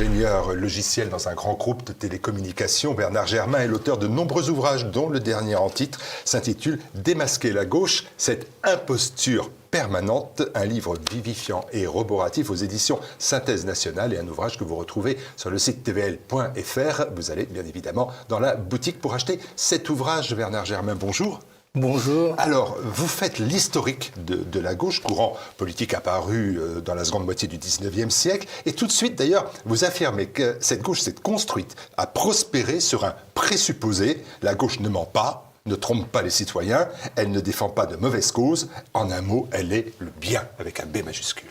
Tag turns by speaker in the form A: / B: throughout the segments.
A: ingénieur logiciel dans un grand groupe de télécommunications. Bernard Germain est l'auteur de nombreux ouvrages, dont le dernier en titre s'intitule « Démasquer la gauche, cette imposture permanente », un livre vivifiant et roboratif aux éditions Synthèse Nationale et un ouvrage que vous retrouvez sur le site tvl.fr. Vous allez bien évidemment dans la boutique pour acheter cet ouvrage. Bernard Germain, bonjour.
B: Bonjour.
A: Alors, vous faites l'historique de la gauche, courant politique apparu dans la seconde moitié du 19e siècle, et tout de suite d'ailleurs, vous affirmez que cette gauche s'est construite, a prospéré sur un présupposé. La gauche ne ment pas, ne trompe pas les citoyens, elle ne défend pas de mauvaises causes. En un mot, elle est le bien, avec un B majuscule.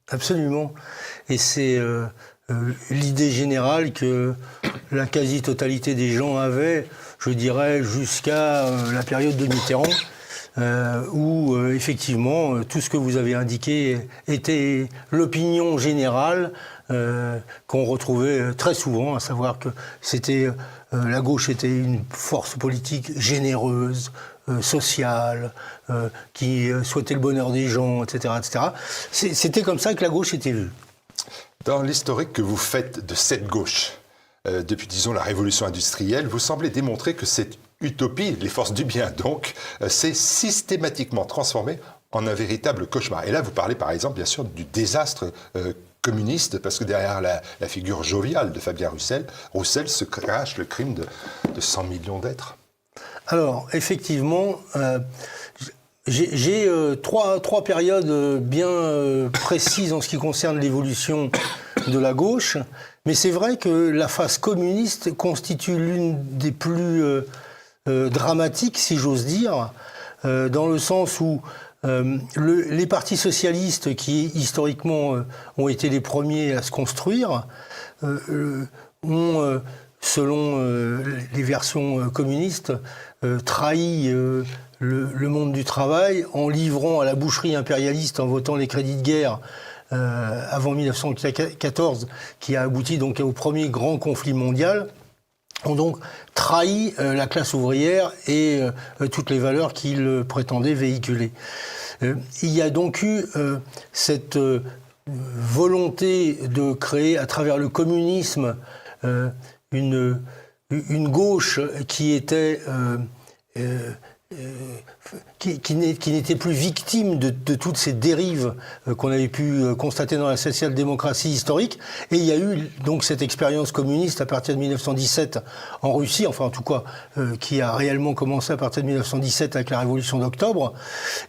B: Absolument. Et c'est l'idée générale que la quasi-totalité des gens avaient, je dirais, jusqu'à la période de Mitterrand, où effectivement, tout ce que vous avez indiqué était l'opinion générale qu'on retrouvait très souvent, à savoir que la gauche était une force politique généreuse, sociale, qui souhaitait le bonheur des gens, etc., etc. C'était comme ça que la gauche était vue.
A: Dans l'historique que vous faites de cette gauche, depuis, disons, la révolution industrielle, vous semblez démontrer que cette utopie, les forces du bien donc, s'est systématiquement transformée en un véritable cauchemar. Et là, vous parlez par exemple, bien sûr, du désastre communiste, parce que derrière la figure joviale de Fabien Roussel se cache le crime de 100 millions d'êtres.
B: Alors, effectivement, j'ai trois périodes bien précises en ce qui concerne l'évolution de la gauche, mais c'est vrai que la phase communiste constitue l'une des plus dramatiques, si j'ose dire, dans le sens où les partis socialistes, qui historiquement ont été les premiers à se construire, ont, selon les versions communistes, trahi le monde du travail en livrant à la boucherie impérialiste, en votant les crédits de guerre avant 1914, qui a abouti donc au premier grand conflit mondial, ont donc trahi la classe ouvrière et toutes les valeurs qu'ils prétendaient véhiculer. Il y a donc eu cette volonté de créer à travers le communisme une gauche qui était qui n'était plus victime de toutes ces dérives qu'on avait pu constater dans la social-démocratie historique. Et il y a eu donc cette expérience communiste à partir de 1917 en Russie, enfin en tout cas qui a réellement commencé à partir de 1917 avec la Révolution d'octobre,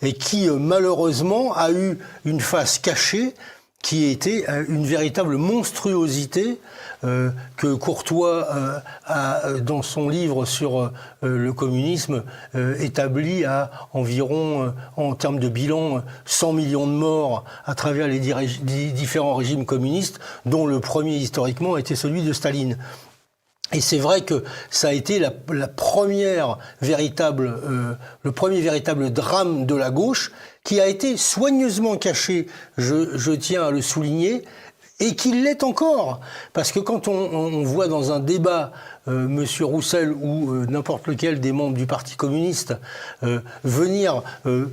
B: et qui malheureusement a eu une face cachée qui était une véritable monstruosité que Courtois a, dans son livre sur le communisme, établi à environ, en termes de bilan, 100 millions de morts à travers les différents régimes communistes, dont le premier historiquement était celui de Staline. Et c'est vrai que ça a été le premier véritable drame de la gauche, qui a été soigneusement caché, je tiens à le souligner, et qui l'est encore. Parce que quand on voit dans un débat Monsieur Roussel ou n'importe lequel des membres du Parti communiste venir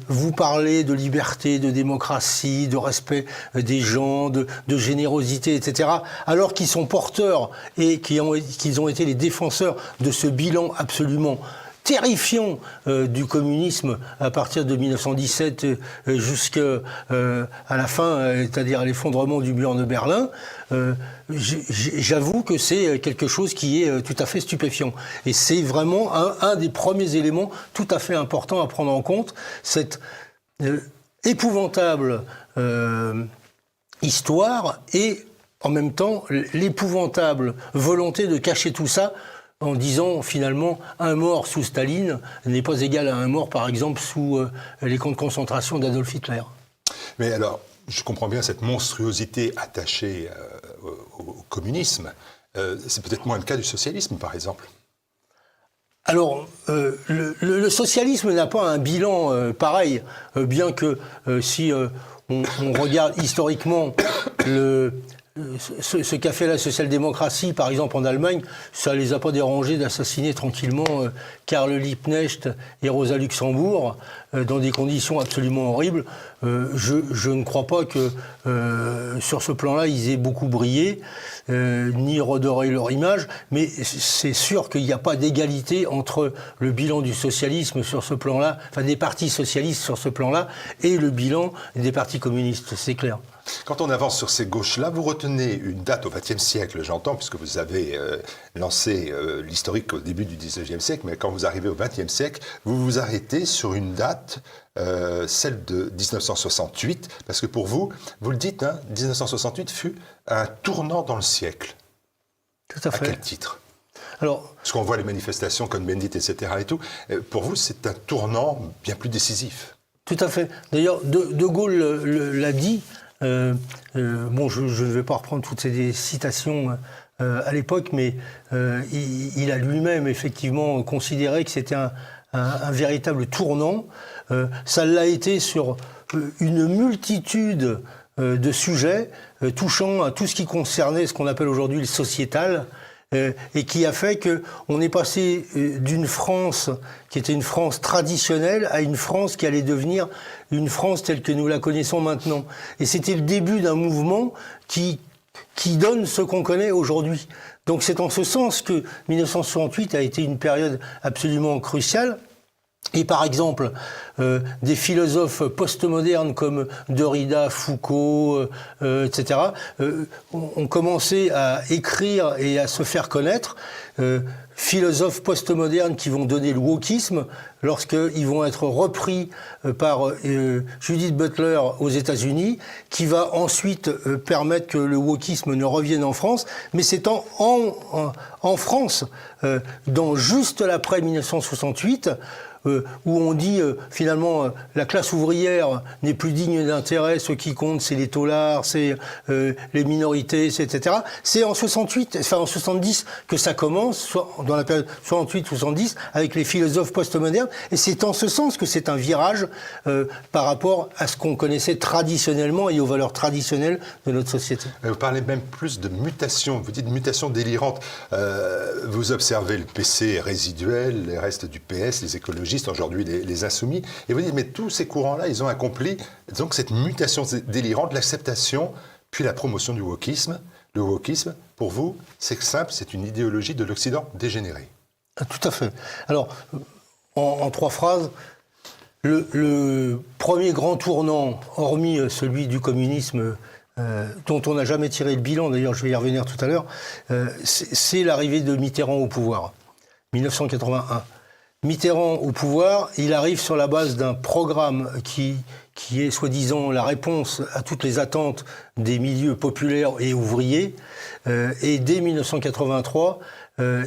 B: vous parler de liberté, de démocratie, de respect des gens, de générosité, etc., alors qu'ils sont porteurs et qu'ils ont été les défenseurs de ce bilan absolument terrifiant du communisme à partir de 1917 jusqu'à la fin, c'est-à-dire à l'effondrement du mur de Berlin, j'avoue que c'est quelque chose qui est tout à fait stupéfiant. Et c'est vraiment un des premiers éléments tout à fait importants à prendre en compte, cette épouvantable histoire et en même temps l'épouvantable volonté de cacher tout ça, en disant finalement un mort sous Staline n'est pas égal à un mort par exemple sous les camps de concentration d'Adolf Hitler.
A: Mais alors, je comprends bien cette monstruosité attachée au communisme. C'est peut-être moins le cas du socialisme par exemple.
B: Alors, le socialisme n'a pas un bilan pareil, bien que si on regarde historiquement ce qu'a fait la social-démocratie, par exemple en Allemagne, ça les a pas dérangés d'assassiner tranquillement Karl Liebknecht et Rosa Luxembourg dans des conditions absolument horribles. Je ne crois pas que sur ce plan-là, ils aient beaucoup brillé, ni redoré leur image, mais c'est sûr qu'il n'y a pas d'égalité entre le bilan du socialisme sur ce plan-là, enfin des partis socialistes sur ce plan-là, et le bilan des partis communistes, c'est clair.
A: Quand on avance sur ces gauches-là, vous retenez une date au XXe siècle, j'entends, puisque vous avez lancé l'historique au début du XIXe siècle, mais quand vous arrivez au XXe siècle, vous vous arrêtez sur une date, celle de 1968, parce que pour vous, vous le dites, 1968 fut un tournant dans le siècle.
B: Tout à fait.
A: À quel titre ?
B: Alors,
A: parce qu'on voit les manifestations comme Bendit, etc. et tout. Pour vous, c'est un tournant bien plus décisif.
B: Tout à fait. D'ailleurs, De Gaulle l'a dit. Bon, je ne vais pas reprendre toutes ces citations à l'époque, mais il a lui-même effectivement considéré que c'était un véritable tournant. Ça l'a été sur une multitude de sujets touchant à tout ce qui concernait ce qu'on appelle aujourd'hui le sociétal, et qui a fait qu'on est passé d'une France qui était une France traditionnelle à une France qui allait devenir une France telle que nous la connaissons maintenant. Et c'était le début d'un mouvement qui donne ce qu'on connaît aujourd'hui. Donc c'est en ce sens que 1968 a été une période absolument cruciale. Et par exemple, des philosophes postmodernes comme Derrida, Foucault, etc., ont commencé à écrire et à se faire connaître. Philosophes postmodernes qui vont donner le wokisme lorsqu'ils vont être repris par Judith Butler aux États-Unis, qui va ensuite permettre que le wokisme ne revienne en France. Mais c'est en France, dans juste l'après 1968, où on dit finalement la classe ouvrière n'est plus digne d'intérêt, ce qui compte c'est les taulards, c'est les minorités, etc. C'est en 70 que ça commence, dans la période 68-70, avec les philosophes postmodernes, et c'est en ce sens que c'est un virage par rapport à ce qu'on connaissait traditionnellement et aux valeurs traditionnelles de notre société.
A: Vous parlez même plus de mutation, vous dites mutation délirante. Vous observez le PC résiduel, les restes du PS, les écologistes, aujourd'hui les insoumis, et vous dites, mais tous ces courants-là, ils ont accompli donc cette mutation délirante, l'acceptation, puis la promotion du wokisme. Le wokisme, pour vous, c'est simple, c'est une idéologie de l'Occident dégénéré.
B: Tout à fait. Alors, en trois phrases, le premier grand tournant, hormis celui du communisme, dont on n'a jamais tiré le bilan, d'ailleurs je vais y revenir tout à l'heure, c'est l'arrivée de Mitterrand au pouvoir, 1981. Mitterrand au pouvoir, il arrive sur la base d'un programme qui est soi-disant la réponse à toutes les attentes des milieux populaires et ouvriers. Et dès 1983,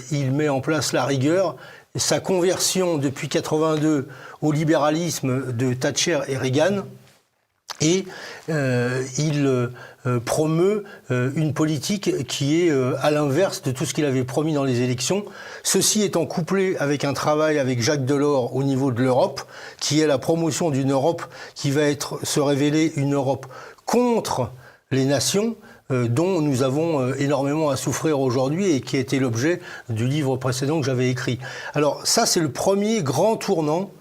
B: il met en place la rigueur. Sa conversion depuis 82 au libéralisme de Thatcher et Reagan. Et il promeut une politique qui est à l'inverse de tout ce qu'il avait promis dans les élections. Ceci étant couplé avec un travail avec Jacques Delors au niveau de l'Europe, qui est la promotion d'une Europe qui va se révéler une Europe contre les nations, dont nous avons énormément à souffrir aujourd'hui et qui était l'objet du livre précédent que j'avais écrit. Alors ça, c'est le premier grand tournant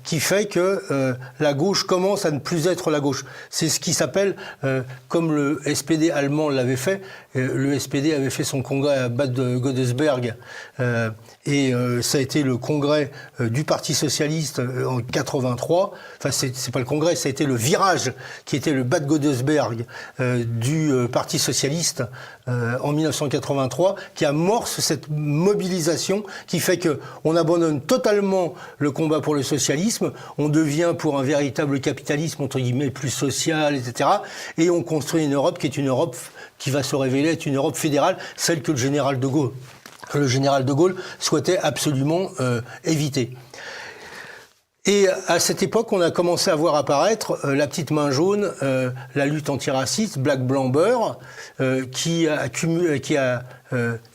B: qui fait que la gauche commence à ne plus être la gauche. C'est ce qui s'appelle, comme le SPD allemand l'avait fait, le SPD avait fait son congrès à Bad Godesberg, et ça a été le congrès du Parti Socialiste en 83. Enfin, c'est pas le congrès, ça a été le virage qui était le Bad Godesberg du Parti Socialiste en 1983, qui amorce cette mobilisation qui fait que on abandonne totalement le combat pour le socialisme, on devient pour un véritable capitalisme entre guillemets plus social, etc. Et on construit une Europe qui est une Europe qui va se révéler être une Europe fédérale, celle que le général de Gaulle souhaitait absolument éviter. Et à cette époque, on a commencé à voir apparaître la petite main jaune, la lutte antiraciste, Black Blanc Beurre, qui a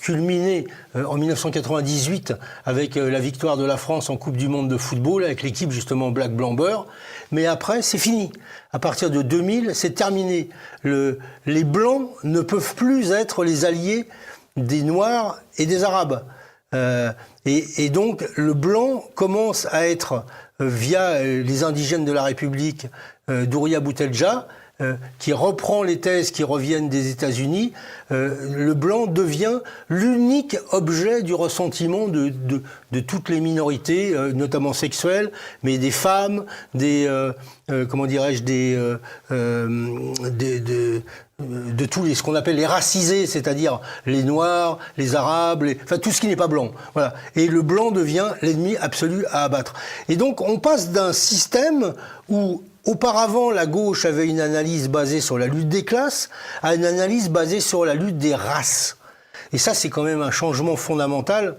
B: culminé en 1998 avec la victoire de la France en Coupe du Monde de football, avec l'équipe justement Black Blanc Beurre. mais après, c'est fini. À partir de 2000, c'est terminé. Les Blancs ne peuvent plus être les alliés des Noirs et des Arabes. Et donc, le Blanc commence à être, via les indigènes de la République, Douria Boutelja, qui reprend les thèses qui reviennent des États-Unis, le blanc devient l'unique objet du ressentiment de toutes les minorités, notamment sexuelles, mais des femmes, comment dirais-je, de tous ce qu'on appelle les racisés, c'est-à-dire les Noirs, les Arabes, enfin tout ce qui n'est pas blanc. Voilà. Et le blanc devient l'ennemi absolu à abattre. Et donc on passe d'un système où auparavant, la gauche avait une analyse basée sur la lutte des classes à une analyse basée sur la lutte des races. Et ça, c'est quand même un changement fondamental.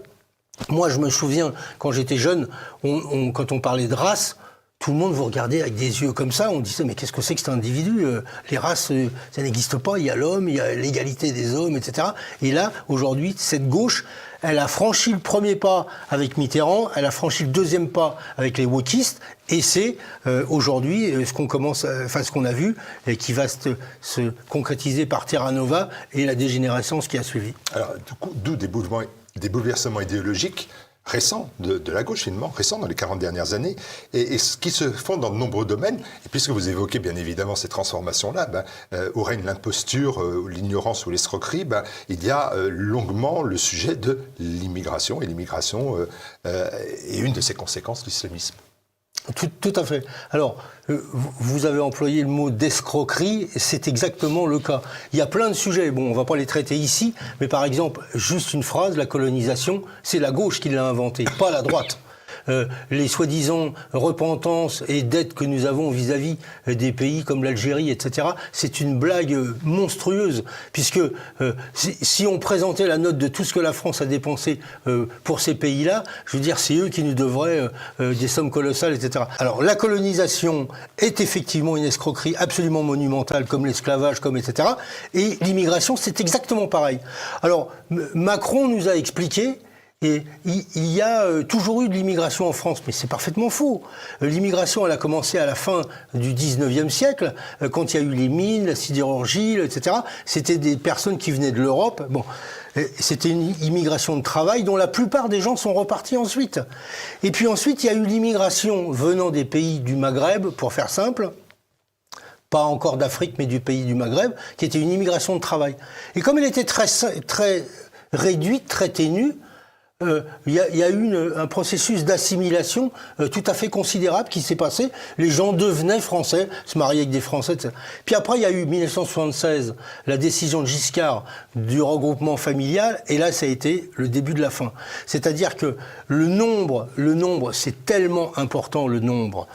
B: Moi, je me souviens, quand j'étais jeune, quand on parlait de race, tout le monde vous regardait avec des yeux comme ça. On disait, mais qu'est-ce que c'est que cet individu ? Les races, ça n'existe pas. Il y a l'homme, il y a l'égalité des hommes, etc. Et là, aujourd'hui, cette gauche, elle a franchi le premier pas avec Mitterrand, elle a franchi le deuxième pas avec les wokistes, et c'est aujourd'hui ce qu'on a vu et qui va se concrétiser par Terra Nova et la dégénérescence qui a suivi.
A: Alors, d'où des bouleversements idéologiques récents de la gauche, finalement, récents dans les 40 dernières années, et ce qui se font dans de nombreux domaines. Et puisque vous évoquez bien évidemment ces transformations-là, où règne l'imposture, l'ignorance ou l'escroquerie, il y a longuement le sujet de l'immigration, et l'immigration est une de ses conséquences, l'islamisme.
B: Tout à fait. Alors, vous avez employé le mot d'escroquerie, c'est exactement le cas. Il y a plein de sujets, bon, on ne va pas les traiter ici, mais par exemple, juste une phrase, la colonisation, c'est la gauche qui l'a inventée, pas la droite. Les soi-disant repentances et dettes que nous avons vis-à-vis des pays comme l'Algérie, etc., c'est une blague monstrueuse, puisque si on présentait la note de tout ce que la France a dépensé pour ces pays-là, je veux dire, c'est eux qui nous devraient des sommes colossales, etc. Alors, la colonisation est effectivement une escroquerie absolument monumentale, comme l'esclavage, comme etc., et l'immigration, c'est exactement pareil. Alors, Macron nous a expliqué. Et il y a toujours eu de l'immigration en France, mais c'est parfaitement faux. L'immigration, elle a commencé à la fin du 19e siècle, quand il y a eu les mines, la sidérurgie, etc. C'était des personnes qui venaient de l'Europe. Bon, c'était une immigration de travail dont la plupart des gens sont repartis ensuite. Et puis ensuite, il y a eu l'immigration venant des pays du Maghreb, pour faire simple, pas encore d'Afrique, mais du pays du Maghreb, qui était une immigration de travail. Et comme elle était très réduite, très ténue, il y a eu un processus d'assimilation tout à fait considérable qui s'est passé. Les gens devenaient français, se mariaient avec des Français, etc. Puis après, il y a eu 1976, la décision de Giscard du regroupement familial, et là, ça a été le début de la fin. C'est-à-dire que le nombre, c'est tellement important, le nombre.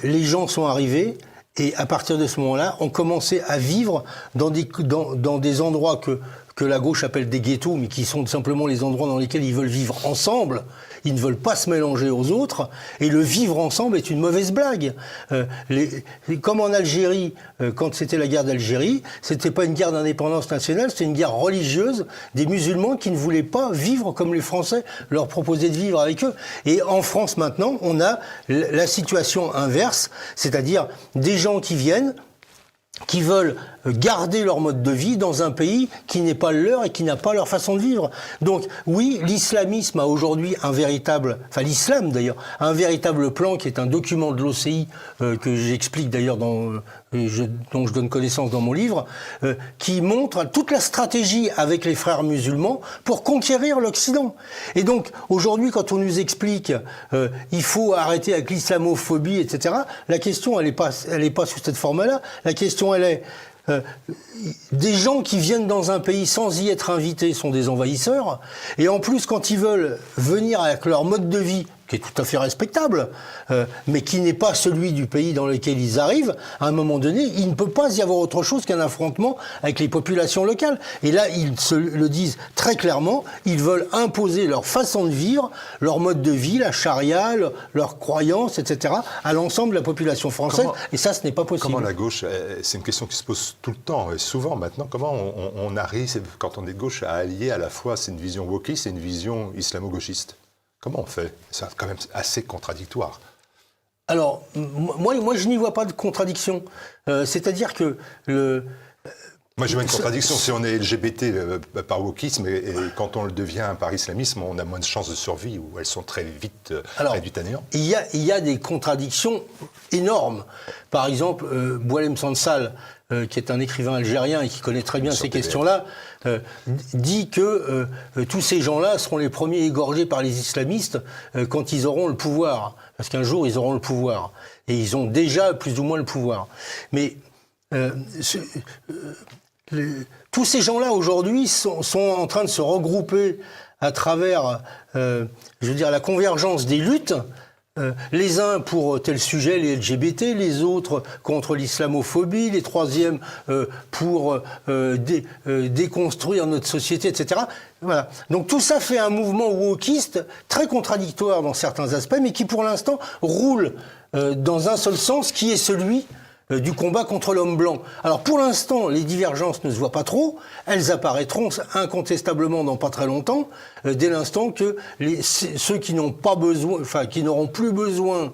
B: Les gens sont arrivés, et à partir de ce moment-là, on commençait à vivre dans des endroits que la gauche appelle des ghettos, mais qui sont simplement les endroits dans lesquels ils veulent vivre ensemble. Ils ne veulent pas se mélanger aux autres. Et le vivre ensemble est une mauvaise blague. Comme en Algérie, quand c'était la guerre d'Algérie, c'était pas une guerre d'indépendance nationale, c'était une guerre religieuse des musulmans qui ne voulaient pas vivre comme les Français leur proposaient de vivre avec eux. Et en France maintenant, on a la situation inverse, c'est-à-dire des gens qui viennent, qui veulent garder leur mode de vie dans un pays qui n'est pas le leur et qui n'a pas leur façon de vivre. Donc oui, l'islamisme a aujourd'hui l'islam d'ailleurs, a un véritable plan qui est un document de l'OCI que j'explique d'ailleurs dont je donne connaissance dans mon livre, qui montre toute la stratégie avec les frères musulmans pour conquérir l'Occident. Et donc aujourd'hui, quand on nous explique il faut arrêter avec l'islamophobie, etc., la question elle est pas sous cette forme-là. La question elle est des gens qui viennent dans un pays sans y être invités sont des envahisseurs, et en plus quand ils veulent venir avec leur mode de vie qui est tout à fait respectable, mais qui n'est pas celui du pays dans lequel ils arrivent, à un moment donné, il ne peut pas y avoir autre chose qu'un affrontement avec les populations locales. Et là, ils se le disent très clairement, ils veulent imposer leur façon de vivre, leur mode de vie, la charia, leurs croyances, etc., à l'ensemble de la population française, et ça, ce n'est pas possible.
A: Comment la gauche, c'est une question qui se pose tout le temps, et souvent maintenant, comment on arrive, quand on est de gauche, à allier à la fois, c'est une vision wokiste et une vision islamo-gauchiste ? Comment on fait ? C'est quand même assez contradictoire.
B: Alors, moi, je n'y vois pas de contradiction. C'est-à-dire que
A: Moi, je vois une contradiction. Si on est LGBT par wokisme et quand on le devient par islamisme, on a moins de chances de survie ou elles sont très vite réduites à néant.
B: Il y a des contradictions énormes. Par exemple, Boualem Sansal, qui est un écrivain algérien et qui connaît très bien ces questions-là, dit que tous ces gens-là seront les premiers égorgés par les islamistes quand ils auront le pouvoir. Parce qu'un jour, ils auront le pouvoir. Et ils ont déjà plus ou moins le pouvoir. Mais tous ces gens-là, aujourd'hui, sont en train de se regrouper à travers, je veux dire, la convergence des luttes. Les uns pour tel sujet, les LGBT, les autres contre l'islamophobie, les troisièmes pour déconstruire notre société, etc. Voilà. Donc tout ça fait un mouvement wokiste très contradictoire dans certains aspects, mais qui pour l'instant roule dans un seul sens, qui est celui du combat contre l'homme blanc. Alors pour l'instant, les divergences ne se voient pas trop, elles apparaîtront incontestablement dans pas très longtemps, dès l'instant que ceux qui n'ont pas besoin, enfin qui n'auront plus besoin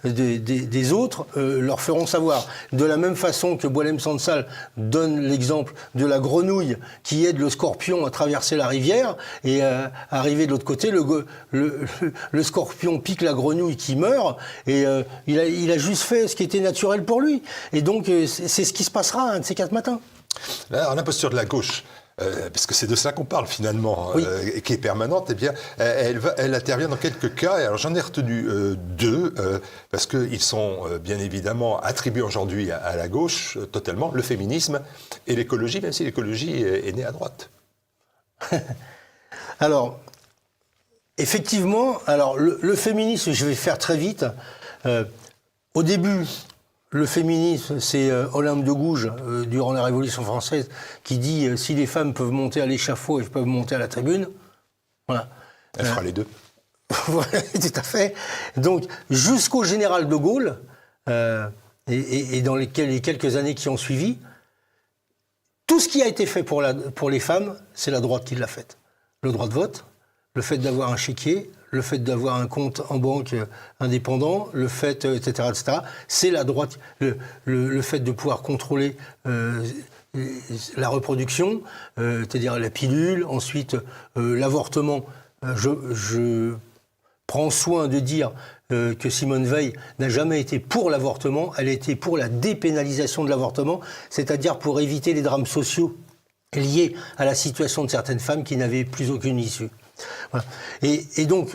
B: des autres leur feront savoir. De la même façon que Boualem Sansal donne l'exemple de la grenouille qui aide le scorpion à traverser la rivière et arriver de l'autre côté, le scorpion pique la grenouille qui meurt et il a juste fait ce qui était naturel pour lui. Et donc c'est ce qui se passera un de ces 4 matins.
A: Alors la posture de la gauche, parce que c'est de ça qu'on parle finalement,
B: oui.
A: Et qui est permanente, eh bien, elle intervient dans quelques cas. Et alors j'en ai retenu 2, parce qu'ils sont bien évidemment attribués aujourd'hui à la gauche totalement, le féminisme et l'écologie, même si l'écologie est née à droite.
B: Alors, effectivement, le féminisme, je vais faire très vite. Au début, le féminisme, c'est Olympe de Gouges, durant la Révolution française, qui dit si les femmes peuvent monter à l'échafaud, elles peuvent monter à la tribune. Voilà.
A: Elle fera les deux.
B: Voilà, tout à fait. Donc, jusqu'au général de Gaulle, et dans les quelques années qui ont suivi, tout ce qui a été fait pour les femmes, c'est la droite qui l'a fait. Le droit de vote, le fait d'avoir un chéquier, le fait d'avoir un compte en banque indépendant, le fait, etc., etc., c'est la droite, le fait de pouvoir contrôler la reproduction, c'est-à-dire la pilule, ensuite l'avortement. Je prends soin de dire que Simone Veil n'a jamais été pour l'avortement, elle a été pour la dépénalisation de l'avortement, c'est-à-dire pour éviter les drames sociaux liés à la situation de certaines femmes qui n'avaient plus aucune issue. Voilà. Et donc,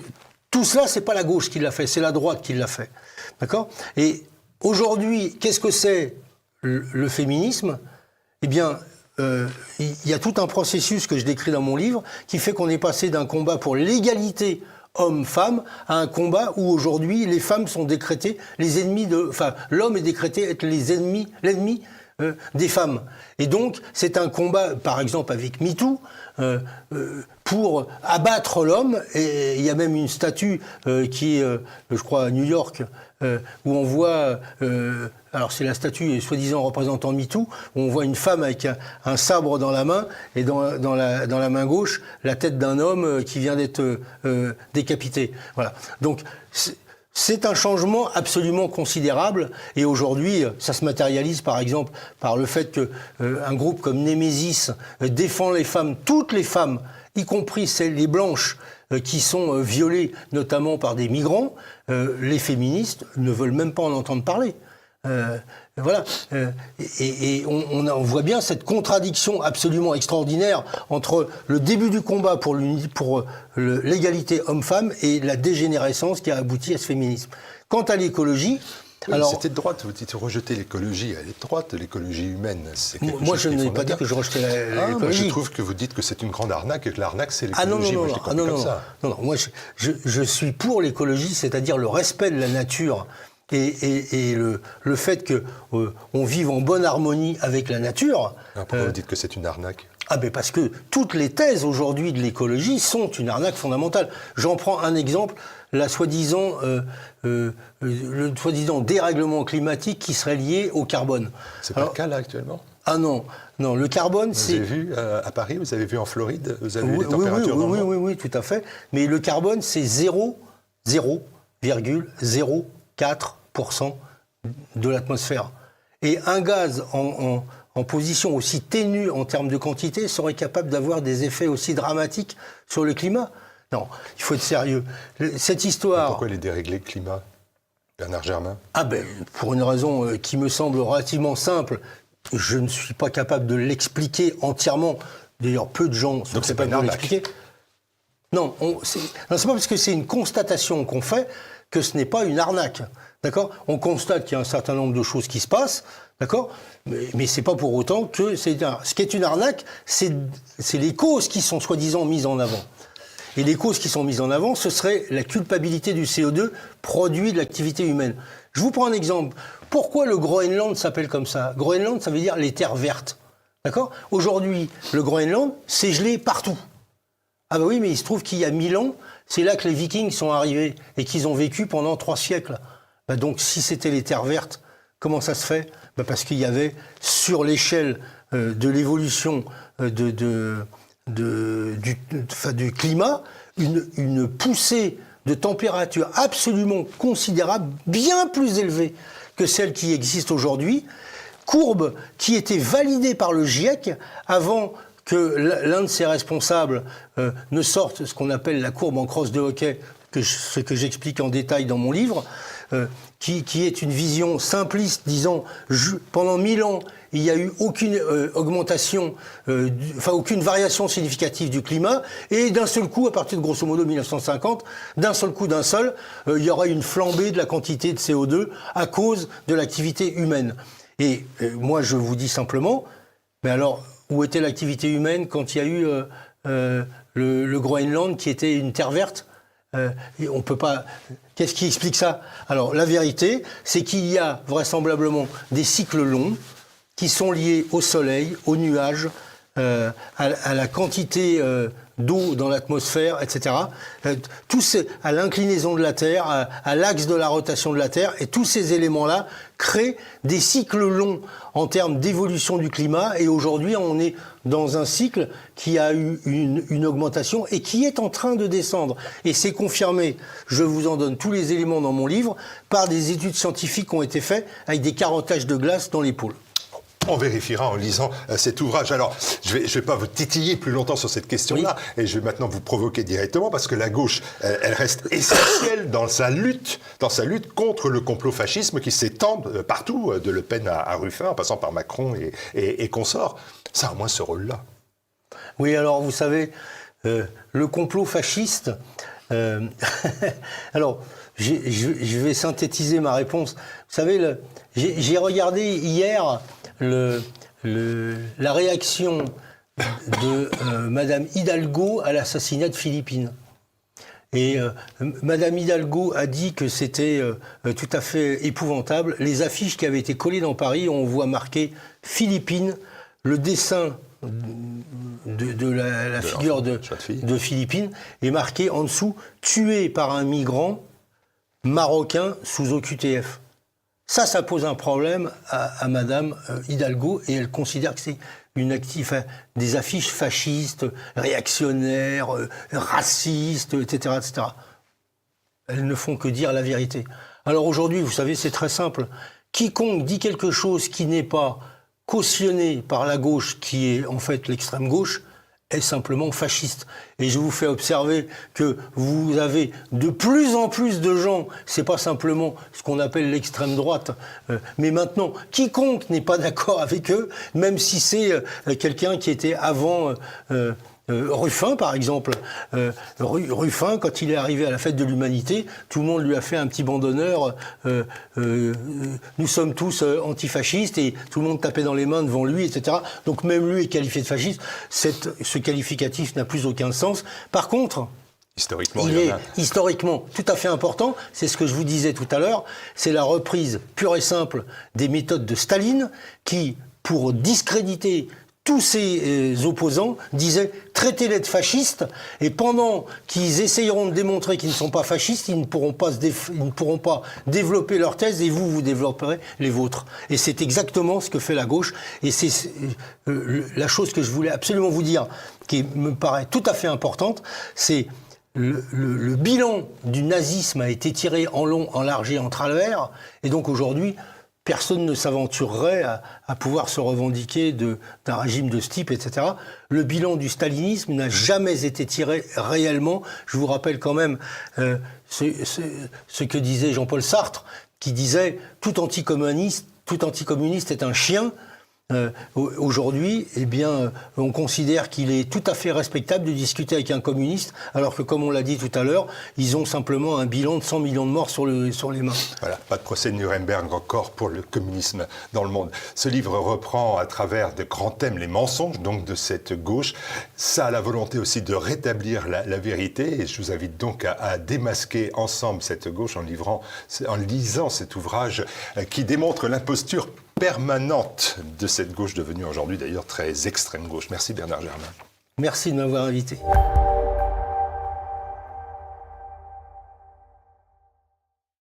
B: tout cela, c'est pas la gauche qui l'a fait, c'est la droite qui l'a fait. D'accord ? Et aujourd'hui, qu'est-ce que c'est le féminisme ? Eh bien, il y a tout un processus que je décris dans mon livre qui fait qu'on est passé d'un combat pour l'égalité homme-femme à un combat où aujourd'hui les femmes sont décrétées les ennemis de... Enfin, l'homme est décrété être l'ennemi des femmes. Et donc, c'est un combat, par exemple, avec MeToo, pour abattre l'homme. Et il y a même une statue qui est, je crois, à New York, où on voit... alors, c'est la statue, soi-disant représentant MeToo, où on voit une femme avec un sabre dans la main, et dans la main gauche, la tête d'un homme qui vient d'être décapité. Voilà. Donc, c'est un changement absolument considérable et aujourd'hui, ça se matérialise par exemple par le fait qu'un groupe comme Némésis défend les femmes, toutes les femmes, y compris celles, les blanches, qui sont violées notamment par des migrants. Les féministes ne veulent même pas en entendre parler. Voilà. Et on voit bien cette contradiction absolument extraordinaire entre le début du combat pour l'égalité homme-femme et la dégénérescence qui a abouti à ce féminisme. Quant à l'écologie...
A: Oui,
B: alors,
A: c'était de droite, vous dites rejeter l'écologie, elle est de droite, l'écologie humaine. C'est quelque
B: moi,
A: chose
B: je
A: qui est
B: n'ai pas dit que je rejetais l'écologie.
A: Moi, je trouve que vous dites que c'est une grande arnaque et que l'arnaque, c'est l'écologie.
B: Non, moi, je suis pour l'écologie, c'est-à-dire le respect de la nature et le fait qu'on vive en bonne harmonie avec la nature.
A: Alors, pourquoi vous dites que c'est une arnaque ?
B: Ah ben parce que toutes les thèses aujourd'hui de l'écologie sont une arnaque fondamentale. J'en prends un exemple, le soi-disant dérèglement climatique qui serait lié au carbone.
A: C'est pas le cas là actuellement ?
B: Ah non, le carbone c'est...
A: Vous avez vu à Paris, vous avez vu en Floride, vous avez vu les températures
B: oui, tout à fait. Mais le carbone c'est 0,0 4% de l'atmosphère. Et un gaz en position aussi ténue en termes de quantité serait capable d'avoir des effets aussi dramatiques sur le climat. Non, il faut être sérieux. Cette histoire...
A: Pourquoi les dérégler le climat, Bernard Germain?
B: Pour une raison qui me semble relativement simple. Je ne suis pas capable de l'expliquer entièrement. D'ailleurs, peu de gens sont capables de l'expliquer. Non, c'est pas parce que c'est une constatation qu'on fait que ce n'est pas une arnaque. D'accord ? On constate qu'il y a un certain nombre de choses qui se passent, d'accord ? Mais c'est pas pour autant que c'est ce qui est une arnaque, c'est les causes qui sont soi-disant mises en avant. Et les causes qui sont mises en avant, ce serait la culpabilité du CO2 produit de l'activité humaine. Je vous prends un exemple. Pourquoi le Groenland s'appelle comme ça ? Groenland, ça veut dire les terres vertes. D'accord ? Aujourd'hui, le Groenland, c'est gelé partout. Ah oui, mais il se trouve qu'il y a 1000 ans, c'est là que les Vikings sont arrivés et qu'ils ont vécu pendant 3 siècles. Donc, si c'était les terres vertes, comment ça se fait ? Parce qu'il y avait, sur l'échelle de l'évolution du climat, une poussée de température absolument considérable, bien plus élevée que celle qui existe aujourd'hui, courbe qui était validée par le GIEC avant que l'un de ses responsables ne sorte ce qu'on appelle la courbe en crosse de hockey, ce que j'explique en détail dans mon livre, qui est une vision simpliste, disant pendant 1000 ans, il n'y a eu aucune augmentation, aucune variation significative du climat, et d'un seul coup, à partir de grosso modo 1950, d'un seul, il y aura une flambée de la quantité de CO2 à cause de l'activité humaine. Et moi, je vous dis simplement, mais alors, où était l'activité humaine quand il y a eu le Groenland qui était une terre verte ? On peut pas. Qu'est-ce qui explique ça ? Alors, la vérité, c'est qu'il y a vraisemblablement des cycles longs qui sont liés au soleil, aux nuages, à la quantité d'eau dans l'atmosphère, etc. À l'inclinaison de la Terre, à l'axe de la rotation de la Terre, et tous ces éléments-là créent des cycles longs en termes d'évolution du climat. Et aujourd'hui, on est dans un cycle qui a eu une augmentation et qui est en train de descendre. Et c'est confirmé, je vous en donne tous les éléments dans mon livre, par des études scientifiques qui ont été faites avec des carottages de glace dans les pôles.
A: On vérifiera en lisant cet ouvrage. Alors, je vais pas vous titiller plus longtemps sur cette question-là, oui. Et je vais maintenant vous provoquer directement, parce que la gauche, elle reste essentielle dans sa lutte contre le complot-fascisme qui s'étend partout, de Le Pen à Ruffin, en passant par Macron et consorts. Ça a au moins ce rôle-là.
B: Oui, alors vous savez, le complot fasciste... alors, je vais synthétiser ma réponse. Vous savez, j'ai regardé hier... la réaction de Madame Hidalgo à l'assassinat de Philippine. Et Madame Hidalgo a dit que c'était tout à fait épouvantable. Les affiches qui avaient été collées dans Paris, on voit marqué Philippine, le dessin de la figure de Philippine est marqué en dessous « Tué par un migrant marocain sous OQTF ». Ça pose un problème à Madame Hidalgo, et elle considère que c'est des affiches fascistes, réactionnaires, racistes, etc., etc. Elles ne font que dire la vérité. Alors aujourd'hui, vous savez, c'est très simple. Quiconque dit quelque chose qui n'est pas cautionné par la gauche, qui est en fait l'extrême gauche, est simplement fasciste. Et je vous fais observer que vous avez de plus en plus de gens, c'est pas simplement ce qu'on appelle l'extrême droite, mais maintenant, quiconque n'est pas d'accord avec eux, même si c'est quelqu'un qui était avant Ruffin, par exemple. Ruffin, quand il est arrivé à la fête de l'Humanité, tout le monde lui a fait un petit banc d'honneur. Nous sommes tous antifascistes, et tout le monde tapait dans les mains devant lui, etc. Donc même lui est qualifié de fasciste. Ce qualificatif n'a plus aucun sens. Par contre, il est historiquement tout à fait important. C'est ce que je vous disais tout à l'heure. C'est la reprise pure et simple des méthodes de Staline qui, pour discréditer tous ses opposants, disaient « traitez-les de fascistes », et pendant qu'ils essayeront de démontrer qu'ils ne sont pas fascistes, ils ne pourront pas développer leur thèse, et vous développerez les vôtres. Et c'est exactement ce que fait la gauche, et c'est la chose que je voulais absolument vous dire, qui me paraît tout à fait importante, c'est le bilan du nazisme a été tiré en long, en large et en travers, et donc aujourd'hui, personne ne s'aventurerait à pouvoir se revendiquer d'un régime de ce type, etc. Le bilan du stalinisme n'a jamais été tiré réellement. Je vous rappelle quand même ce que disait Jean-Paul Sartre, qui disait « tout anticommuniste est un chien ». Aujourd'hui, eh bien, on considère qu'il est tout à fait respectable de discuter avec un communiste, alors que, comme on l'a dit tout à l'heure, ils ont simplement un bilan de 100 millions de morts sur les mains.
A: Voilà, pas de procès de Nuremberg encore pour le communisme dans le monde. Ce livre reprend à travers de grands thèmes les mensonges donc de cette gauche. Ça a la volonté aussi de rétablir la vérité, et je vous invite donc à démasquer ensemble cette gauche en lisant cet ouvrage qui démontre l'imposture permanente de cette gauche devenue aujourd'hui d'ailleurs très extrême gauche. Merci Bernard Germain.
B: Merci de m'avoir invité.